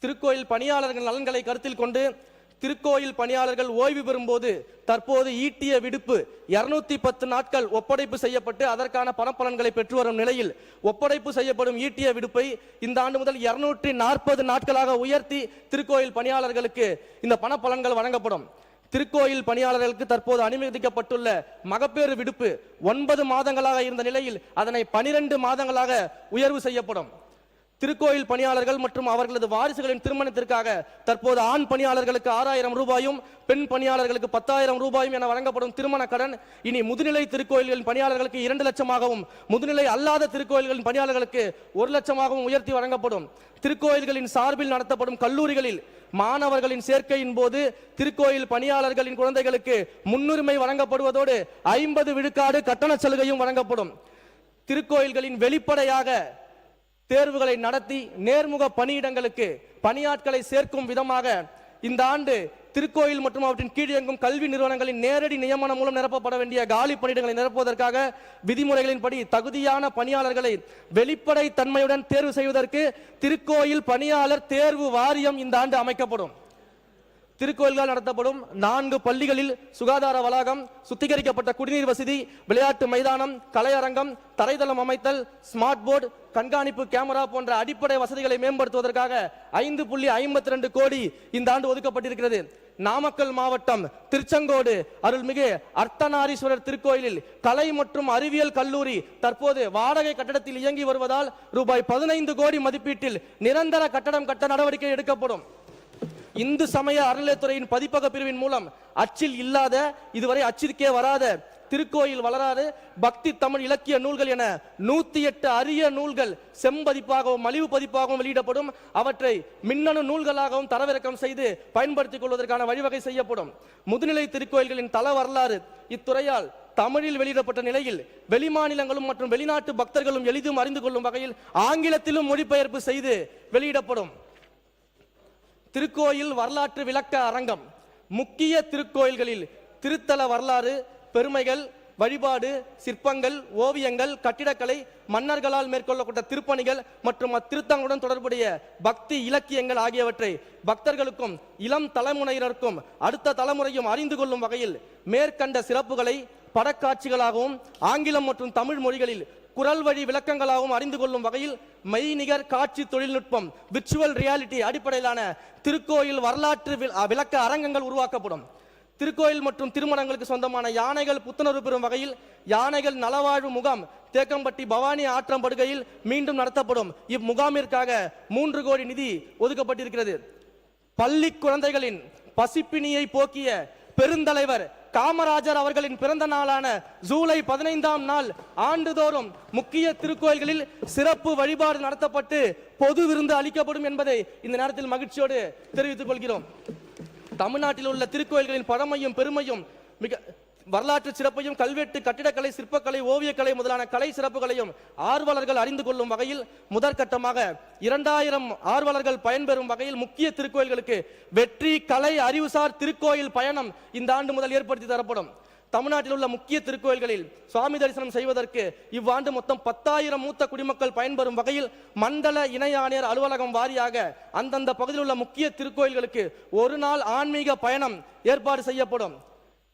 திருக்கோயில் பணியாளர்கள் நலன்களை கருத்தில் கொண்டு திருக்கோயில் பணியாளர்கள் ஓய்வு பெறும்போது தற்போது ஈட்டிய விடுப்பு 210 நாட்கள் ஒப்படைப்பு செய்யப்பட்டு அதற்கான பணப்பலன்களை பெற்று வரும் நிலையில் ஒப்படைப்பு செய்யப்படும் ஈட்டிய விடுப்பை இந்த ஆண்டு முதல் 240 நாட்களாக உயர்த்தி திருக்கோயில் பணியாளர்களுக்கு இந்த பணப்பலன்கள் வழங்கப்படும். திருக்கோயில் பணியாளர்களுக்கு தற்போது அனுமதிக்கப்பட்டுள்ள மகப்பேறு விடுப்பு 9 மாதங்களாக இருந்த நிலையில் அதனை 12 மாதங்களாக உயர்வு செய்யப்படும். திருக்கோயில் பணியாளர்கள் மற்றும் அவர்களது வாரிசுகளின் திருமணத்திற்காக தற்போது ஆண் பணியாளர்களுக்கு 6000 ரூபாயும் பெண் பணியாளர்களுக்கு 10,000 ரூபாயும் என வழங்கப்படும் திருமண கடன் இனி முதுநிலை திருக்கோயில்களின் பணியாளர்களுக்கு 2 லட்சமாகவும் முதுநிலை அல்லாத திருக்கோயில்களின் பணியாளர்களுக்கு 1 லட்சமாகவும் உயர்த்தி வழங்கப்படும். திருக்கோயில்களின் சார்பில் நடத்தப்படும் கல்லூரிகளில் மாணவர்களின் சேர்க்கையின் போது திருக்கோயில் பணியாளர்களின் குழந்தைகளுக்கு முன்னுரிமை வழங்கப்படுவதோடு 50 விழுக்காடு கட்டண சலுகையும் வழங்கப்படும். திருக்கோயில்களின் வெளிப்படையாக தேர்வுகளை நடத்தி நேர்முக பணியிடங்களுக்கு பணியாட்களை சேர்க்கும் விதமாக இந்த ஆண்டு திருக்கோயில் மற்றும் அவற்றின் கீழ் இயங்கும் கல்வி நிறுவனங்களின் நேரடி நியமனம் மூலம் நிரப்பப்பட வேண்டிய காலி பணியிடங்களை நிரப்புவதற்காக விதிமுறைகளின்படி தகுதியான பணியாளர்களை வெளிப்படை தன்மையுடன் தேர்வு செய்வதற்கு திருக்கோயில் பணியாளர் தேர்வு வாரியம் இந்த ஆண்டு அமைக்கப்படும். திருக்கோயில்கள் நடத்தப்படும் 4 பள்ளிகளில் சுகாதார வளாகம், சுத்திகரிக்கப்பட்ட குடிநீர் வசதி, விளையாட்டு மைதானம், கலையரங்கம், தரைதளம் அமைத்தல், ஸ்மார்ட் போர்டு, கண்காணிப்பு கேமரா போன்ற அடிப்படை வசதிகளை மேம்படுத்துவதற்காக 5.52 கோடி இந்த ஆண்டு ஒதுக்கப்பட்டிருக்கிறது. நாமக்கல் மாவட்டம் திருச்செங்கோடு அருள்மிகு அர்த்தநாரீஸ்வரர் திருக்கோயிலில் கலை மற்றும் அறிவியல் கல்லூரி தற்போது வாடகை கட்டடத்தில் இயங்கி வருவதால் ரூபாய் 15 கோடி மதிப்பீட்டில் நிரந்தர கட்டடம் கட்ட நடவடிக்கை எடுக்கப்படும். இந்து சமய அறநிலையத்துறையின் பதிப்பக பிரிவின் மூலம் அச்சில் இல்லாத இதுவரை அச்சிற்கே வராத திருக்கோயில் வளராறு பக்தி தமிழ் இலக்கிய நூல்கள் என 108 அரிய நூல்கள் செம்பதிப்பாகவும் மலிவு பதிப்பாகவும் வெளியிடப்படும். அவற்றை மின்னணு நூல்களாகவும் தரவிறக்கம் செய்து பயன்படுத்திக் கொள்வதற்கான வழிவகை செய்யப்படும். முதுநிலை திருக்கோயில்களின் தல வரலாறு இத்துறையால் தமிழில் வெளியிடப்பட்ட நிலையில் வெளிமாநிலங்களும் மற்றும் வெளிநாட்டு பக்தர்களும் எளிதும் அறிந்து கொள்ளும் வகையில் ஆங்கிலத்திலும் மொழிபெயர்ப்பு செய்து வெளியிடப்படும். திருக்கோயில் வரலாற்று விளக்க அரங்கம் முக்கிய திருக்கோயில்களில் திருத்தல வரலாறு, பெருமைகள், வழிபாடு, சிற்பங்கள், ஓவியங்கள், கட்டிடக்கலை, மன்னர்களால் மேற்கொள்ளப்பட்ட திருப்பணிகள் மற்றும் அத்திருத்தங்களுடன் தொடர்புடைய பக்தி இலக்கியங்கள் ஆகியவற்றை பக்தர்களுக்கும் இளம் தலைமுறையினருக்கும் அடுத்த தலைமுறையும் அறிந்து கொள்ளும் வகையில் மேற்கண்ட சிறப்புகளை படக்காட்சிகளாகவும் ஆங்கிலம் மற்றும் தமிழ் மொழிகளில் குரல் வழி விளக்கங்களாகவும் அறிந்து கொள்ளும் வகையில் மெய்நிகர் காட்சி தொழில்நுட்பம் விர்ச்சுவல் ரியாலிட்டி அடிப்படையிலான திருக்கோயில் வரலாற்று விளக்க அரங்கங்கள் உருவாக்கப்படும். திருக்கோயில் மற்றும் திருமணங்களுக்கு சொந்தமான யானைகள் புத்துணர்வு பெறும் வகையில் யானைகள் நலவாழ்வு முகாம் தேக்கம்பட்டி பவானி ஆற்றம்படுகையில் மீண்டும் நடத்தப்படும். இம்முகாமிற்காக 3 கோடி நிதி ஒதுக்கப்பட்டிருக்கிறது. பள்ளி குழந்தைகளின் பசிப்பினியை போக்கிய பெருந்தலைவர் காமராஜர் அவர்களின் பிறந்த நாளான ஜூலை 15ஆம் நாள் ஆண்டுதோறும் முக்கிய திருக்கோயில்களில் சிறப்பு வழிபாடு நடத்தப்பட்டு பொது விருந்து அளிக்கப்படும் என்பதை இந்த நேரத்தில் மகிழ்ச்சியோடு தெரிவித்துக் கொள்கிறோம். தமிழ்நாட்டில் உள்ள திருக்கோயில்களின் பழமையும் பெருமையும் மிக வரலாற்று சிறப்பையும் கல்வெட்டு, கட்டிடக்கலை, சிற்பக்கலை, ஓவியக்கலை முதலான கலை சிறப்புகளையும் ஆர்வலர்கள் அறிந்து கொள்ளும் வகையில் முதற்கட்டமாக 2000 ஆர்வலர்கள் பயன்பெறும் வகையில் முக்கிய திருக்கோயில்களுக்கு வெற்றி கலை அறிவுசார் திருக்கோயில் பயணம் இந்த ஆண்டு முதல் ஏற்படுத்தி தரப்படும். தமிழ்நாட்டில் உள்ள முக்கிய திருக்கோயில்களில் சுவாமி தரிசனம் செய்வதற்கு இவ்வாண்டு மொத்தம் 10,000 மூத்த குடிமக்கள் பயன்பெறும் வகையில் மண்டல இணை ஆணையர் அலுவலகம் வாரியாக அந்தந்த பகுதியில் உள்ள முக்கிய திருக்கோயில்களுக்கு ஒரு நாள் ஆன்மீக பயணம் ஏற்பாடு செய்யப்படும்.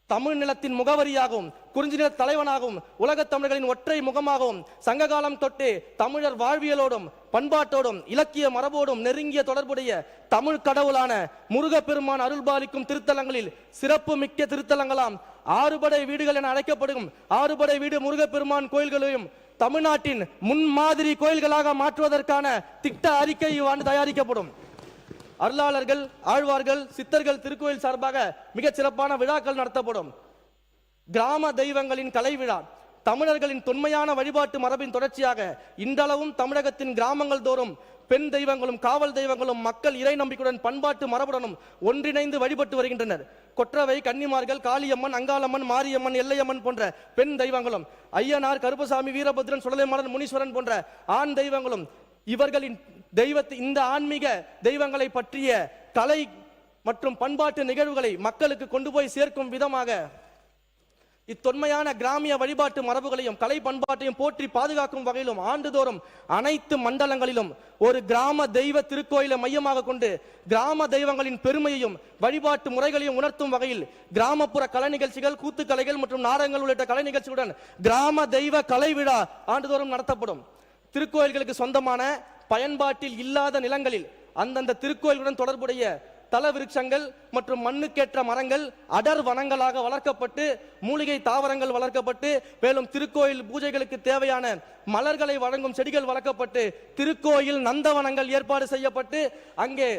தமிழ் நிலத்தின் முகவரியாகவும் குறிஞ்சி நில தலைவனாகவும் உலகத் தமிழர்களின் ஒற்றை முகமாகவும் சங்ககாலம் தொட்டே தமிழர் வாழ்வியலோடும் பண்பாட்டோடும் இலக்கிய மரபோடும் நெருங்கிய தொடர்புடைய தமிழ் கடவுளான முருகப்பெருமான் அருள்பாலிக்கும் திருத்தலங்களில் சிறப்பு மிக்க திருத்தலங்களாம் 6 படை வீடுகள் என அழைக்கப்படும் 6 படை வீடு முருகப்பெருமான் கோயில்களையும் தமிழ்நாட்டின் முன்மாதிரி கோயில்களாக மாற்றுவதற்கான திட்ட அறிக்கை இவ்வாண்டு தயாரிக்கப்படும். அருளாளர்கள், ஆழ்வார்கள், சித்தர்கள் திருக்கோயில் சார்பாக மிகச் சிறப்பான விழாக்கள் நடத்தப்படும். கிராம தெய்வங்களின் கலை விழா தமிழர்களின் தொன்மையான வழிபாட்டு மரபின் தொடர்ச்சியாக இன்றளவும் தமிழகத்தின் கிராமங்கள் தோறும் பெண் தெய்வங்களும் காவல் தெய்வங்களும் மக்கள் இறை நம்பிக்கையுடன் பண்பாட்டு மரபுடனும் ஒன்றிணைந்து வழிபட்டு வருகின்றனர். கொற்றவை, கன்னிமார்கள், காளியம்மன், அங்காளம்மன், மாரியம்மன், எல்லையம்மன் போன்ற பெண் தெய்வங்களும் ஐயனார், கருப்பசாமி, வீரபத்ரன், சுடலைமாறன், முனீஸ்வரன் போன்ற ஆண் தெய்வங்களும் இவர்களின் இந்த ஆன்மீக தெய்வங்களை பற்றிய கலை மற்றும் பண்பாட்டு நிகழ்வுகளை மக்களுக்கு கொண்டு போய் சேர்க்கும் விதமாக இத்தொன்மையான கிராமிய வழிபாட்டு மரபுகளையும் கலை பண்பாட்டையும் போற்றி பாதுகாக்கும் வகையிலும் ஆண்டுதோறும் அனைத்து மண்டலங்களிலும் ஒரு கிராம தெய்வ திருக்கோயிலை மையமாக கொண்டு கிராம தெய்வங்களின் பெருமையையும் வழிபாட்டு முறைகளையும் உணர்த்தும் வகையில் கிராமப்புற கலை நிகழ்ச்சிகள், கூத்துக்கலைகள் மற்றும் நாடகங்கள் உள்ளிட்ட கலை நிகழ்ச்சிகளுடன் கிராம தெய்வ கலை விழா ஆண்டுதோறும் நடத்தப்படும். திருக்கோயில்களுக்கு சொந்தமான பயன்பாட்டில் இல்லாத நிலங்களில் அந்தந்த திருக்கோயிலுடன் தொடர்புடைய தல விருட்சங்கள் மற்றும் மண்ணுக்கேற்ற மரங்கள் அடர் வனங்களாக வளர்க்கப்பட்டு மூலிகை தாவரங்கள் வளர்க்கப்பட்டு மேலும் திருக்கோயில் பூஜைகளுக்கு தேவையான மலர்களை வழங்கும் செடிகள் வளர்க்கப்பட்டு திருக்கோயில் நந்தவனங்கள் ஏற்பாடு செய்யப்பட்டு அங்கே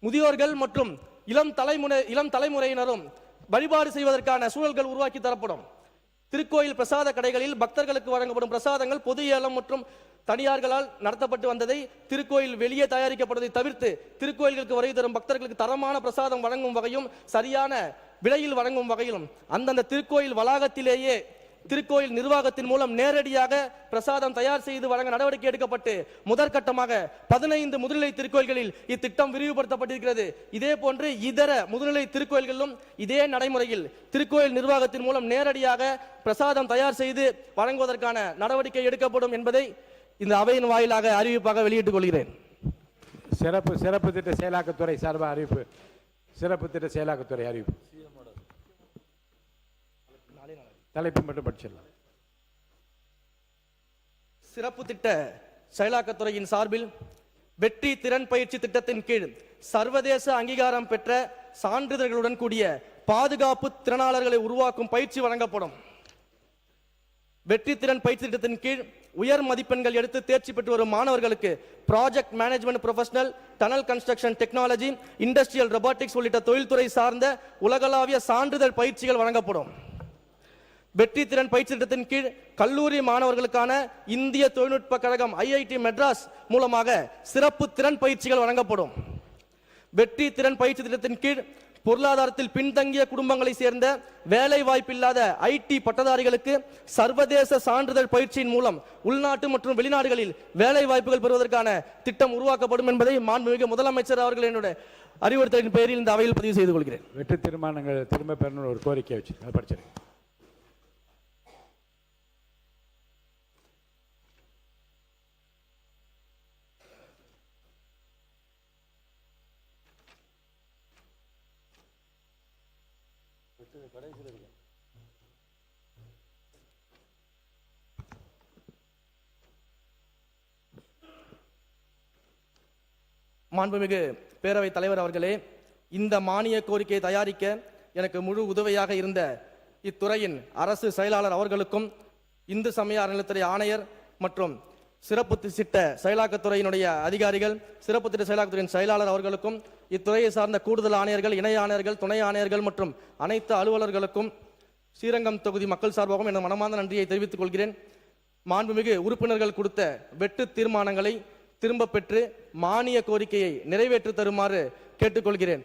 முதியோர்கள் மற்றும் இளம் தலைமுறையினரும் வழிபாடு செய்வதற்கான சூழல்கள் உருவாக்கி தரப்படும். திருக்கோயில் பிரசாத கடைகளில் பக்தர்களுக்கு வழங்கப்படும் பிரசாதங்கள் பொது ஏலம் மற்றும் தனியார்களால் நடத்தப்பட்டு வந்ததை திருக்கோயில் வெளியே தயாரிக்கப்படுவதை தவிர்த்து திருக்கோயில்களுக்கு வருகை தரும் பக்தர்களுக்கு தரமான பிரசாதம் வழங்கும் வகையும் சரியான விலையில் வழங்கும் வகையிலும் அந்தந்த திருக்கோயில் வளாகத்திலேயே திருக்கோயில் நிர்வாகத்தின் மூலம் நேரடியாக பிரசாதம் தயார் செய்து வழங்க நடவடிக்கை எடுக்கப்பட்டு முதற்கட்டமாக 15 முதுநிலை திருக்கோயில்களில் இத்திட்டம் விரிவுபடுத்தப்பட்டிருக்கிறது. இதே போன்று இதர முதுநிலை திருக்கோயில்களிலும் இதே நடைமுறையில் திருக்கோயில் நிர்வாகத்தின் மூலம் நேரடியாக பிரசாதம் தயார் செய்து வழங்குவதற்கான நடவடிக்கை எடுக்கப்படும் என்பதை இந்த அவையின் வாயிலாக அறிவிப்பாக வெளியிட்டுக் கொள்கிறேன். சிறப்பு திட்ட செயலாக்கத்துறை சார்பாக அறிவிப்பு. சிறப்பு திட்ட செயலாக்கத்துறை அறிவிப்பு. தலைப்பு மட்டும் படிச்சிடலாம். சிறப்பு திட்ட செயலாக்கத்துறையின் சார்பில் வெற்றி திறன் பயிற்சி திட்டத்தின் கீழ் சர்வதேச அங்கீகாரம் பெற்ற சான்றிதழ்களுடன் கூடிய பாதுகாப்பு திறனாளர்களை உருவாக்கும் பயிற்சி வழங்கப்படும். வெற்றி திறன் பயிற்சி திட்டத்தின் கீழ் உயர் மதிப்பெண்கள் எடுத்து தேர்ச்சி பெற்று வரும் மாணவர்களுக்கு project management professional, tunnel construction technology, industrial robotics உள்ளிட்ட தொழில்துறை சார்ந்த உலகளாவிய சான்றிதழ் பயிற்சிகள் வழங்கப்படும். வெற்றி திறன் பயிற்சி திட்டத்தின் கீழ் கல்லூரி மாணவர்களுக்கான இந்திய தொழில்நுட்ப கழகம் IIT மெட்ராஸ் மூலமாக சிறப்பு திறன் பயிற்சிகள் வழங்கப்படும். வெற்றி திறன் பயிற்சி திட்டத்தின் கீழ் பொருளாதாரத்தில் பின்தங்கிய குடும்பங்களை சேர்ந்த வேலை வாய்ப்பில்லாத IT பட்டதாரிகளுக்கு சர்வதேச சான்றிதழ் பயிற்சியின் மூலம் உள்நாட்டு மற்றும் வெளிநாடுகளில் வேலை வாய்ப்புகள் பெறுவதற்கான திட்டம் உருவாக்கப்படும் என்பதை மாண்புமிகு முதலமைச்சர் அவர்கள் என்னுடைய அறிவுறுத்தலின் பெயரில் இந்த அவையில் பதிவு செய்து கொள்கிறேன். வெற்றி தீர்மானங்கள் திரும்ப பெறணும் ஒரு கோரிக்கை வச்சு படிச்சிருக்கேன். மாண்புமிகு பேரவைத் தலைவர் அவர்களே, இந்த மானிய கோரிக்கையை தயாரிக்க எனக்கு முழு உதவியாக இருந்த இத்துறையின் அரசு செயலாளர் அவர்களுக்கும் இந்து சமய அறநிலையத்துறை ஆணையர் மற்றும் சிறப்பு திட்ட செயலாக்கத்துறையினுடைய அதிகாரிகள், சிறப்பு திட்ட செயலாக்கத்துறையின் செயலாளர் அவர்களுக்கும் இத்துறையை சார்ந்த கூடுதல் ஆணையர்கள், இணை ஆணையர்கள், துணை ஆணையர்கள் மற்றும் அனைத்து அலுவலர்களுக்கும் ஸ்ரீரங்கம் தொகுதி மக்கள் சார்பாகவும் எனது மனமார்ந்த நன்றியை தெரிவித்துக் கொள்கிறேன். மாண்புமிகு உறுப்பினர்கள் கொடுத்த வெட்டு தீர்மானங்களை திரும்ப பெற்று மானிய கோரிக்கையை நிறைவேற்றி தருமாறு கேட்டுக்கொள்கிறேன்.